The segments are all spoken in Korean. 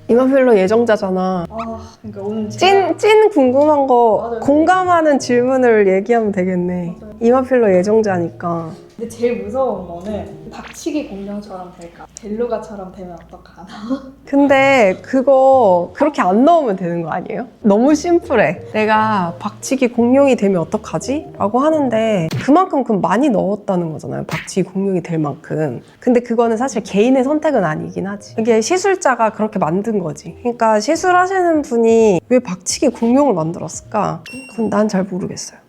이마 필러 예정자잖아. 그러니까 오늘 찐 궁금한 거 맞아요. 공감하는 질문을 얘기하면 되겠네. 맞아요. 이마 필러 예정자니까. 근데 제일 무서운 거는 박치기 공룡처럼 될까? 벨루가처럼 되면 어떡하나? 근데 그거 그렇게 안 넣으면 되는 거 아니에요? 너무 심플해. 내가 박치기 공룡이 되면 어떡하지? 라고 하는데 그만큼 많이 넣었다는 거잖아요. 박치기 공룡이 될 만큼. 근데 그거는 사실 개인의 선택은 아니긴 하지. 이게 시술자가 그렇게 만든 거지. 그러니까 시술하시는 분이 왜 박치기 공룡을 만들었을까? 그건 난 잘 모르겠어요.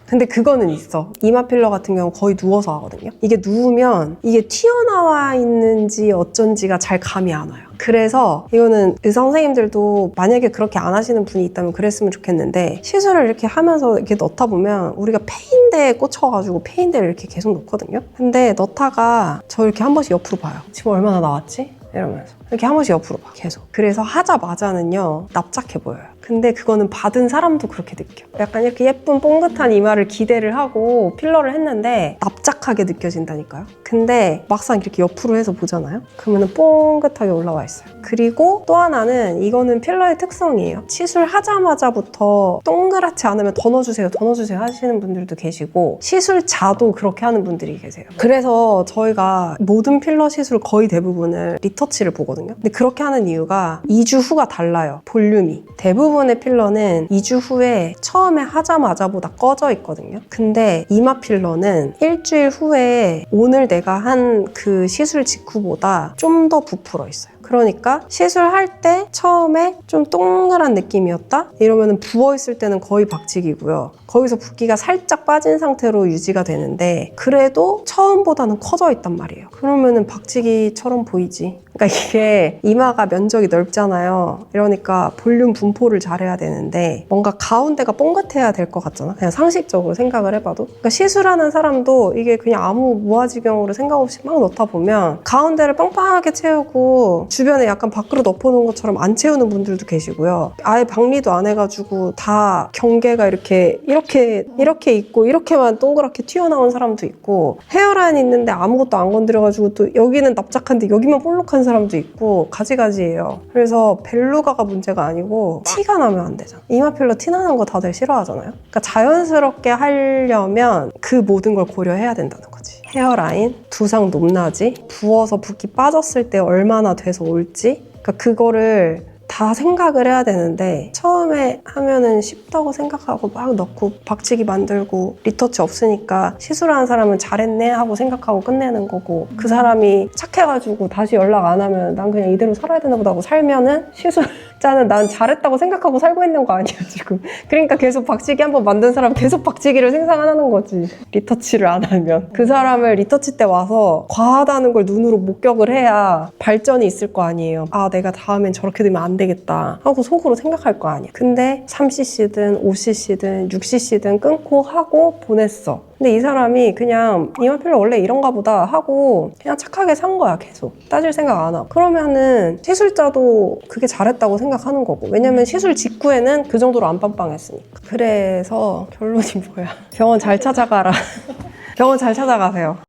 근데 그거는 있어. 이마 필러 같은 경우 거의 누워서 하거든요. 이게 누우면 이게 튀어나와 있는지 어쩐지가 잘 감이 안 와요. 그래서 이거는 의사 선생님들도 만약에 그렇게 안 하시는 분이 있다면 그랬으면 좋겠는데 시술을 이렇게 하면서 이렇게 넣다 보면 우리가 폐인대에 꽂혀가지고 폐인대를 이렇게 계속 넣거든요. 근데 넣다가 저 이렇게 한 번씩 옆으로 봐요. 지금 얼마나 나왔지? 이러면서 이렇게 한 번씩 옆으로 봐 계속. 그래서 하자마자는요 납작해 보여요. 근데 그거는 받은 사람도 그렇게 느껴. 약간 이렇게 예쁜 뽕긋한 이마를 기대를 하고 필러를 했는데 납작하게 느껴진다니까요. 근데 막상 이렇게 옆으로 해서 보잖아요. 그러면 뽕긋하게 올라와 있어요. 그리고 또 하나는 이거는 필러의 특성이에요. 시술하자마자부터 동그랗지 않으면 더 넣어주세요 더 넣어주세요 하시는 분들도 계시고 시술자도 그렇게 하는 분들이 계세요. 그래서 저희가 모든 필러 시술 거의 대부분을 리터치를 보거든요. 근데 그렇게 하는 이유가 2주 후가 달라요. 볼륨이. 대부분의 필러는 2주 후에 처음에 하자마자보다 꺼져 있거든요. 근데 이마 필러는 일주일 후에 오늘 내가 한 그 시술 직후보다 좀 더 부풀어 있어요. 그러니까 시술할 때 처음에 좀 동그란 느낌이었다? 이러면 부어있을 때는 거의 박치기고요. 거기서 붓기가 살짝 빠진 상태로 유지가 되는데 그래도 처음보다는 커져 있단 말이에요. 그러면은 박치기처럼 보이지. 그러니까 이게 이마가 면적이 넓잖아요. 이러니까 볼륨 분포를 잘해야 되는데 뭔가 가운데가 뽕긋해야 될 것 같잖아. 그냥 상식적으로 생각을 해봐도. 그러니까 시술하는 사람도 이게 그냥 아무 무아지경으로 생각 없이 막 넣다 보면 가운데를 빵빵하게 채우고 주변에 약간 밖으로 엎어놓은 것처럼 안 채우는 분들도 계시고요. 아예 박리도 안 해가지고 다 경계가 이렇게 있고 이렇게만 동그랗게 튀어나온 사람도 있고 헤어라인 있는데 아무것도 안 건드려가지고 또 여기는 납작한데 여기만 볼록한 사람도 있고 가지가지예요. 그래서 벨루가가 문제가 아니고 티가 나면 안 되잖아. 이마 필러 티 나는 거 다들 싫어하잖아요. 그러니까 자연스럽게 하려면 그 모든 걸 고려해야 된다는 거지. 헤어라인, 두상 높낮이, 부어서 붓기 빠졌을 때 얼마나 돼서 올지 그러니까 그거를 다 생각을 해야 되는데 처음에 하면은 쉽다고 생각하고 막 넣고 박치기 만들고 리터치 없으니까 시술하는 사람은 잘했네 하고 생각하고 끝내는 거고 그 사람이 착해가지고 다시 연락 안 하면 난 그냥 이대로 살아야 되나 보다 하고 살면은 시술자는 난 잘했다고 생각하고 살고 있는 거 아니야 지금. 그러니까 계속 박치기 한번 만든 사람 계속 박치기를 생산하는 거지. 리터치를 안 하면 그 사람을 리터치 때 와서 과하다는 걸 눈으로 목격을 해야 발전이 있을 거 아니에요. 아 내가 다음엔 저렇게 되면 안 되겠다 하고 속으로 생각할 거 아니야. 근데 3cc든 5cc든 6cc든 끊고 하고 보냈어. 근데 이 사람이 그냥 이마 필러 원래 이런가 보다 하고 그냥 착하게 산 거야. 계속 따질 생각 안 하고. 그러면은 시술자도 그게 잘했다고 생각하는 거고. 왜냐면 시술 직후에는 그 정도로 안 빵빵했으니까. 그래서 결론이 뭐야. 병원 잘 찾아가라. 병원 잘 찾아가세요.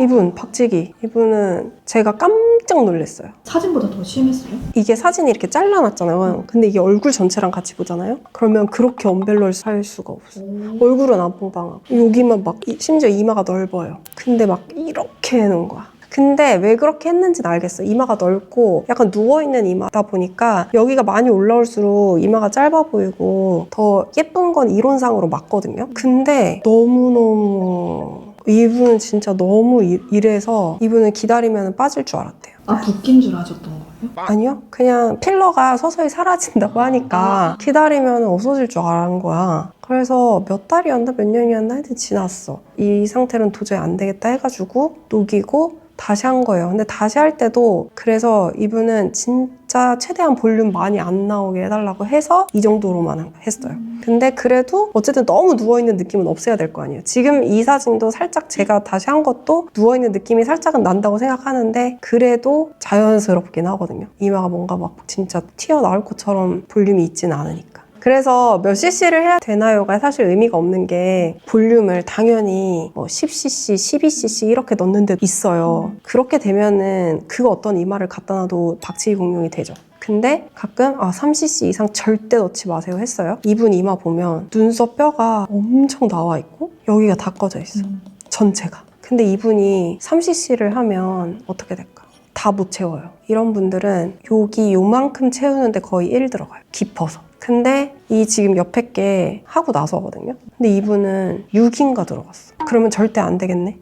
이분 박치기. 이분은 제가 깜짝 놀랐어요. 사진보다 더 심했어요? 이게 사진이 이렇게 잘라놨잖아요. 근데 이게 얼굴 전체랑 같이 보잖아요. 그러면 그렇게 언밸런스 할 수가 없어요. 얼굴은 안 뽕빵하고 여기만 막 심지어 이마가 넓어요. 근데 막 이렇게 해놓은 거야. 근데 왜 그렇게 했는지는 알겠어. 이마가 넓고 약간 누워있는 이마다 보니까 여기가 많이 올라올수록 이마가 짧아 보이고 더 예쁜 건 이론상으로 맞거든요. 근데 너무너무 이분은 진짜 너무 이래서 이분은 기다리면 빠질 줄 알았대요. 아 붓긴 줄 아셨던 거예요? 아니요. 그냥 필러가 서서히 사라진다고 하니까 기다리면 없어질 줄 알은 거야. 그래서 몇 달이었나 몇 년이었나 하여튼 지났어. 이 상태로는 도저히 안 되겠다 해가지고 녹이고 다시 한 거예요. 근데 다시 할 때도 그래서 이분은 진짜 최대한 볼륨 많이 안 나오게 해달라고 해서 이 정도로만 했어요. 근데 그래도 어쨌든 너무 누워있는 느낌은 없애야 될 거 아니에요. 지금 이 사진도 살짝 제가 다시 한 것도 누워있는 느낌이 살짝은 난다고 생각하는데 그래도 자연스럽긴 하거든요. 이마가 뭔가 막 진짜 튀어나올 것처럼 볼륨이 있지는 않으니까. 그래서 몇 cc를 해야 되나요가 사실 의미가 없는 게 볼륨을 당연히 뭐 10cc, 12cc 이렇게 넣는 데도 있어요. 그렇게 되면은 그 어떤 이마를 갖다 놔도 박치기 공룡이 되죠. 근데 가끔 3cc 이상 절대 넣지 마세요 했어요. 이분 이마 보면 눈썹 뼈가 엄청 나와 있고 여기가 다 꺼져 있어. 전체가. 근데 이분이 3cc를 하면 어떻게 될까? 다 못 채워요. 이런 분들은 여기 요만큼 채우는데 거의 1 들어가요. 깊어서. 근데 이 지금 옆에 게 하고 나서거든요. 근데 이분은 6인가 들어갔어. 그러면 절대 안 되겠네.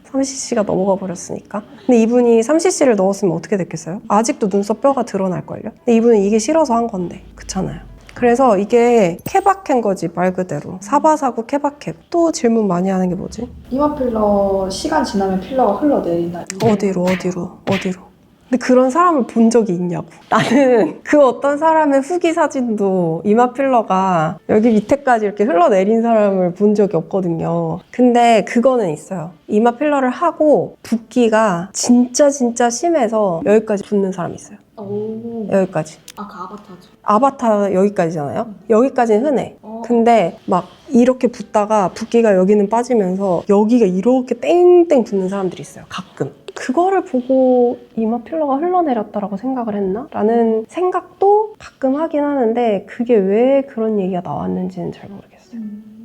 3cc가 넘어가 버렸으니까. 근데 이분이 3cc를 넣었으면 어떻게 됐겠어요? 아직도 눈썹 뼈가 드러날걸요? 근데 이분은 이게 싫어서 한 건데. 그렇잖아요. 그래서 이게 케바케인 거지, 말 그대로. 사바사구 케바케. 또 질문 많이 하는 게 뭐지? 이마 필러 시간 지나면 필러가 흘러내린다. 어디로? 근데 그런 사람을 본 적이 있냐고. 나는 그 어떤 사람의 후기 사진도 이마 필러가 여기 밑에까지 이렇게 흘러내린 사람을 본 적이 없거든요. 근데 그거는 있어요. 이마 필러를 하고 붓기가 진짜 심해서 여기까지 붓는 사람이 있어요. 오. 여기까지. 그 아바타죠. 아바타 여기까지잖아요. 여기까지는 흔해. 근데 막 이렇게 붓다가 붓기가 여기는 빠지면서 여기가 이렇게 땡땡 붓는 사람들이 있어요. 가끔. 그거를 보고 이마 필러가 흘러내렸다라고 생각을 했나? 라는 생각도 가끔 하긴 하는데 그게 왜 그런 얘기가 나왔는지는 잘 모르겠어요.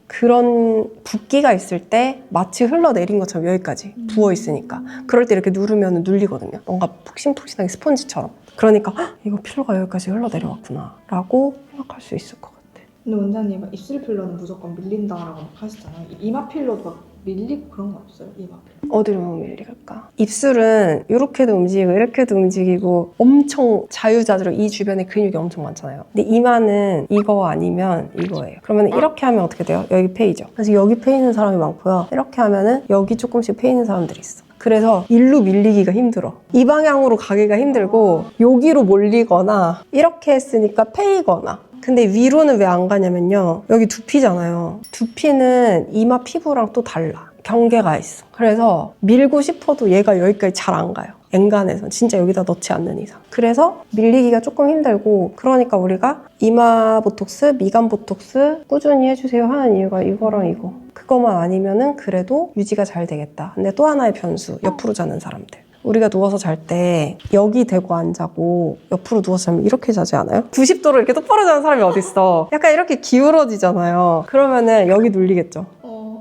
그런 붓기가 있을 때 마치 흘러내린 것처럼 여기까지 부어있으니까 그럴 때 이렇게 누르면 눌리거든요. 뭔가 푹신푹신하게 스펀지처럼. 그러니까 이거 필러가 여기까지 흘러내려왔구나 라고 생각할 수 있을 것 같아. 근데 원장님 입술 필러는 무조건 밀린다라고 막 하시잖아요. 이마 필러도 막 밀리고 그런 거 없어요? 이마 필러. 어디로 밀릴까? 입술은 이렇게도 움직이고 이렇게도 움직이고 엄청 자유자재로 이 주변에 근육이 엄청 많잖아요. 근데 이마는 이거 아니면 이거예요. 그러면 이렇게 하면 어떻게 돼요? 여기 패이죠. 그래서 여기 패이는 사람이 많고요. 이렇게 하면은 여기 조금씩 패이는 사람들이 있어. 그래서 일로 밀리기가 힘들어. 이 방향으로 가기가 힘들고 여기로 몰리거나 이렇게 했으니까 패이거나. 근데 위로는 왜 안 가냐면요. 여기 두피잖아요. 두피는 이마 피부랑 또 달라. 경계가 있어. 그래서 밀고 싶어도 얘가 여기까지 잘 안 가요. 엔간해서 진짜 여기다 넣지 않는 이상. 그래서 밀리기가 조금 힘들고 그러니까 우리가 이마 보톡스, 미간 보톡스 꾸준히 해주세요 하는 이유가 이거랑 이거. 그거만 아니면은 그래도 유지가 잘 되겠다. 근데 또 하나의 변수, 옆으로 자는 사람들. 우리가 누워서 잘 때 여기 대고 안 자고 옆으로 누워서 자면 이렇게 자지 않아요? 90도로 이렇게 똑바로 자는 사람이 어딨어. 약간 이렇게 기울어지잖아요. 그러면은 여기 눌리겠죠.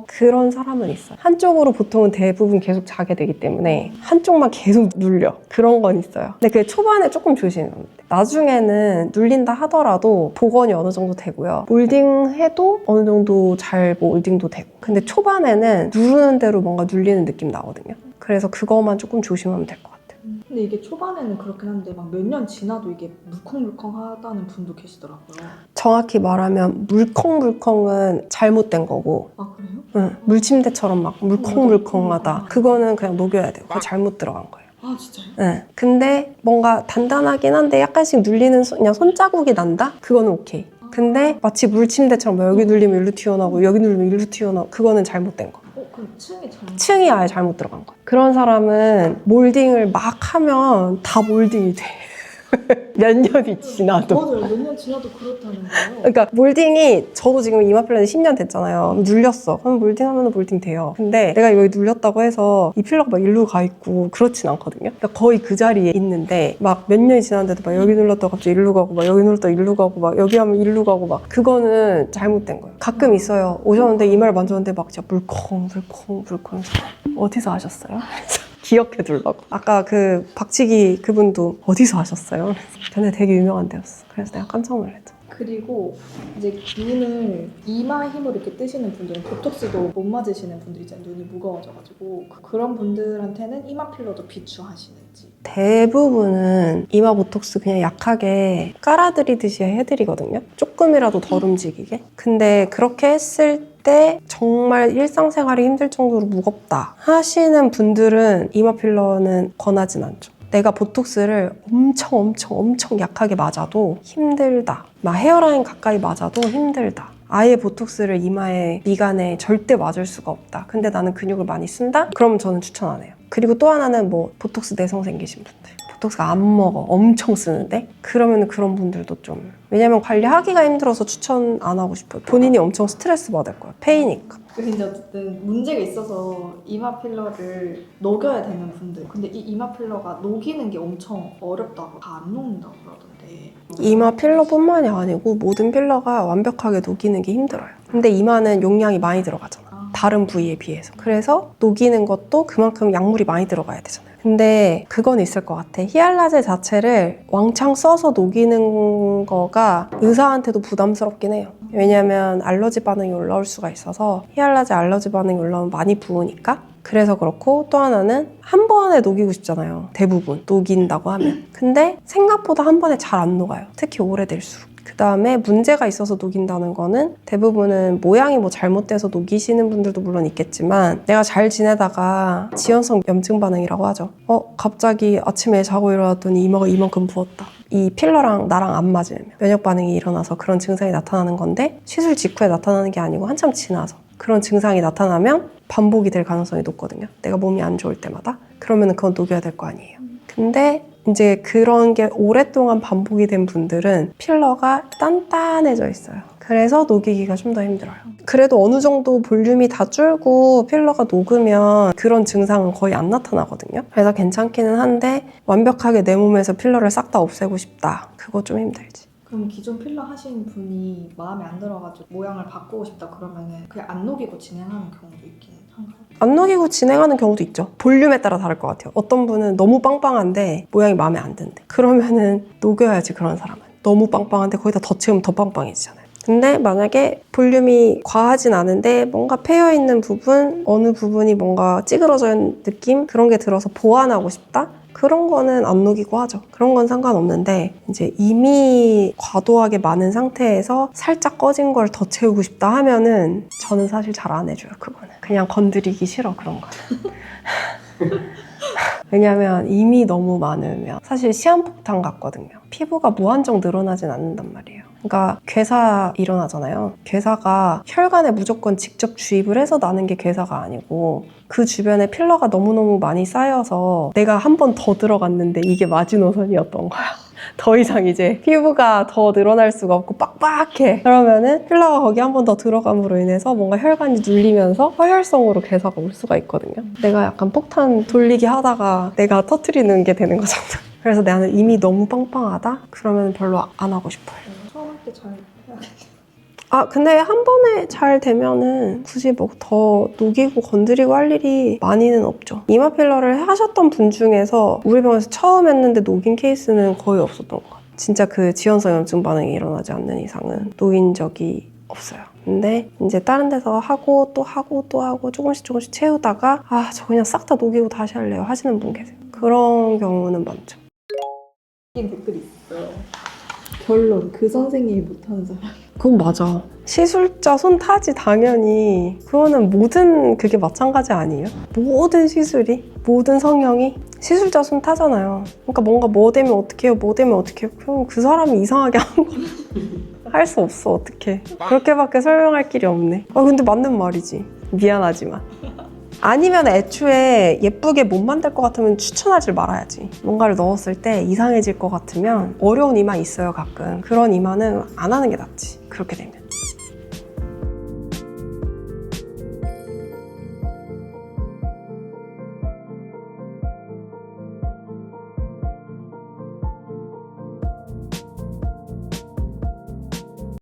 그런 사람은 있어요. 한쪽으로 보통은 대부분 계속 자게 되기 때문에 한쪽만 계속 눌려. 그런 건 있어요. 근데 그게 초반에 조금 조심해야 돼요. 나중에는 눌린다 하더라도 복원이 어느 정도 되고요. 몰딩해도 어느 정도 잘 몰딩도 되고. 근데 초반에는 누르는 대로 뭔가 눌리는 느낌 나거든요. 그래서 그거만 조금 조심하면 될 것 같아요. 근데 이게 초반에는 그렇긴 한데 막 몇 년 지나도 이게 물컹물컹하다는 분도 계시더라고요. 정확히 말하면 물컹물컹은 잘못된 거고 아 그래요? 응, 물침대처럼 막 물컹물컹하다. 그거는 그냥 녹여야 돼요. 그거 잘못 들어간 거예요. 아 진짜요? 네. 근데 뭔가 단단하긴 한데 약간씩 눌리는 그냥 손자국이 난다? 그거는 오케이. 근데 마치 물침대처럼 막 여기 눌리면 일로 튀어나오고 여기 눌리면 일로 튀어나오고 그거는 잘못된 거. 그럼 층이 잘못. 층이 아예 잘못 들어간 거야. 그런 사람은 몰딩을 막 하면 다 몰딩이 돼. 몇 년이 지나도. 맞아요. 몇 년 지나도 그렇다는 거예요. 그러니까 몰딩이 저도 지금 이마 필러는 10년 됐잖아요. 눌렸어. 그럼 몰딩하면 몰딩 돼요. 근데 내가 여기 눌렸다고 해서 이 필러가 막 일로 가 있고 그렇진 않거든요. 그러니까 거의 그 자리에 있는데 막 몇 년이 지났는데도 막 여기 눌렀다가 갑자기 일로 가고 막 여기 눌렀다가 일로 가고 막 여기 하면 일로 가고 막 그거는 잘못된 거예요. 가끔 있어요. 오셨는데 이마를 만졌는데 막 진짜 물컹 어디서 하셨어요? 기억해 두려고. 아까 그 박치기 그분도 어디서 하셨어요? 근데 되게 유명한 데였어. 그래서 내가 깜짝 놀랐죠. 그리고 이제 눈을 이마 힘으로 이렇게 뜨시는 분들은 보톡스도 못 맞으시는 분들이 있잖아요. 눈이 무거워져가지고 그런 분들한테는 이마 필러도 비추하시는지. 대부분은 이마 보톡스 그냥 약하게 깔아드리듯이 해드리거든요. 조금이라도 덜 움직이게. 근데 그렇게 했을 때 정말 일상생활이 힘들 정도로 무겁다 하시는 분들은 이마 필러는 권하진 않죠. 내가 보톡스를 엄청 약하게 맞아도 힘들다. 막 헤어라인 가까이 맞아도 힘들다. 아예 보톡스를 이마에, 미간에 절대 맞을 수가 없다. 근데 나는 근육을 많이 쓴다? 그러면 저는 추천 안 해요. 그리고 또 하나는 뭐 보톡스 내성 생기신 분들, 보톡스가 안 먹어 엄청 쓰는데 그러면 그런 분들도 좀, 왜냐면 관리하기가 힘들어서 추천 안 하고 싶어요. 본인이 엄청 스트레스 받을 거야, 페이니까. 근데 어쨌든 문제가 있어서 이마 필러를 녹여야 되는 분들, 근데 이 이마 필러가 녹이는 게 엄청 어렵다고 다 안 녹는다고 그러던데. 이마 필러뿐만이 아니고 모든 필러가 완벽하게 녹이는 게 힘들어요. 근데 이마는 용량이 많이 들어가잖아, 다른 부위에 비해서. 그래서 녹이는 것도 그만큼 약물이 많이 들어가야 되잖아요. 근데 그건 있을 것 같아. 히알라제 자체를 왕창 써서 녹이는 거가 의사한테도 부담스럽긴 해요. 왜냐면 알러지 반응이 올라올 수가 있어서, 히알라제 알러지 반응이 올라오면 많이 부으니까. 그래서 그렇고, 또 하나는 한 번에 녹이고 싶잖아요, 대부분 녹인다고 하면. 근데 생각보다 한 번에 잘 안 녹아요, 특히 오래될수록. 그 다음에 문제가 있어서 녹인다는 거는 대부분은 모양이 뭐 잘못돼서 녹이시는 분들도 물론 있겠지만, 내가 잘 지내다가 지연성 염증 반응이라고 하죠. 갑자기 아침에 자고 일어났더니 이마가 이만큼 부었다. 이 필러랑 나랑 안 맞으면 면역 반응이 일어나서 그런 증상이 나타나는 건데, 시술 직후에 나타나는 게 아니고 한참 지나서 그런 증상이 나타나면 반복이 될 가능성이 높거든요, 내가 몸이 안 좋을 때마다. 그러면 그건 녹여야 될 거 아니에요. 근데 이제 그런 게 오랫동안 반복이 된 분들은 필러가 단단해져 있어요. 그래서 녹이기가 좀 더 힘들어요. 그래도 어느 정도 볼륨이 다 줄고 필러가 녹으면 그런 증상은 거의 안 나타나거든요. 그래서 괜찮기는 한데, 완벽하게 내 몸에서 필러를 싹 다 없애고 싶다, 그거 좀 힘들지. 그럼 기존 필러 하신 분이 마음에 안 들어가지고 모양을 바꾸고 싶다 그러면은 그냥 안 녹이고 진행하는 경우도 있긴 한가요? 안 녹이고 진행하는 경우도 있죠. 볼륨에 따라 다를 것 같아요. 어떤 분은 너무 빵빵한데 모양이 마음에 안 든대. 그러면은 녹여야지, 그런 사람은. 너무 빵빵한데 거기다 더 채우면 더 빵빵해지잖아요. 근데 만약에 볼륨이 과하진 않은데 뭔가 패여있는 부분, 어느 부분이 뭔가 찌그러져 느낌? 그런 게 들어서 보완하고 싶다? 그런 거는 안 녹이고 하죠. 그런 건 상관없는데, 이제 이미 과도하게 많은 상태에서 살짝 꺼진 걸 더 채우고 싶다 하면은 저는 사실 잘 안 해줘요, 그거는. 그냥 건드리기 싫어, 그런 거는. 왜냐면 이미 너무 많으면 사실 시한폭탄 같거든요. 피부가 무한정 늘어나진 않는단 말이에요. 그러니까 괴사 일어나잖아요. 괴사가 혈관에 무조건 직접 주입을 해서 나는 게 괴사가 아니고, 그 주변에 필러가 너무너무 많이 쌓여서 내가 한 번 더 들어갔는데 이게 마지노선이었던 거야. 더 이상 이제 피부가 더 늘어날 수가 없고 빡빡해. 그러면은 필러가 거기 한 번 더 들어감으로 인해서 뭔가 혈관이 눌리면서 허혈성으로 괴사가 올 수가 있거든요. 내가 약간 폭탄 돌리기 하다가 내가 터트리는 게 되는 거잖아. 그래서 나는 이미 너무 빵빵하다? 그러면 별로 안 하고 싶어요. 처음 할 때 잘 해야겠다. 근데 한 번에 잘 되면은 굳이 뭐 더 녹이고 건드리고 할 일이 많이는 없죠. 이마 필러를 하셨던 분 중에서 우리 병원에서 처음 했는데 녹인 케이스는 거의 없었던 것 같아요. 진짜 그 지연성 염증 반응이 일어나지 않는 이상은 녹인 적이 없어요. 근데 이제 다른 데서 하고 또 하고 또 하고 조금씩 채우다가 저 그냥 싹 다 녹이고 다시 할래요 하시는 분 계세요. 그런 경우는 많죠. 댓글이 있어요. 결론, 그 선생님이 못하는 사람. 그건 맞아. 시술자 손 타지, 당연히. 그거는 모든 그게 마찬가지 아니에요? 모든 시술이, 모든 성형이 시술자 손 타잖아요. 그러니까 뭔가 뭐 되면 어떻게 해요, 뭐 되면 어떻게 해요. 그럼 그 사람이 이상하게 한 거야. 할 수 없어, 어떡해. 그렇게밖에 설명할 길이 없네. 근데 맞는 말이지. 미안하지만. 아니면 애초에 예쁘게 못 만들 것 같으면 추천하지 말아야지. 뭔가를 넣었을 때 이상해질 것 같으면, 어려운 이마 있어요, 가끔. 그런 이마는 안 하는 게 낫지, 그렇게 되면.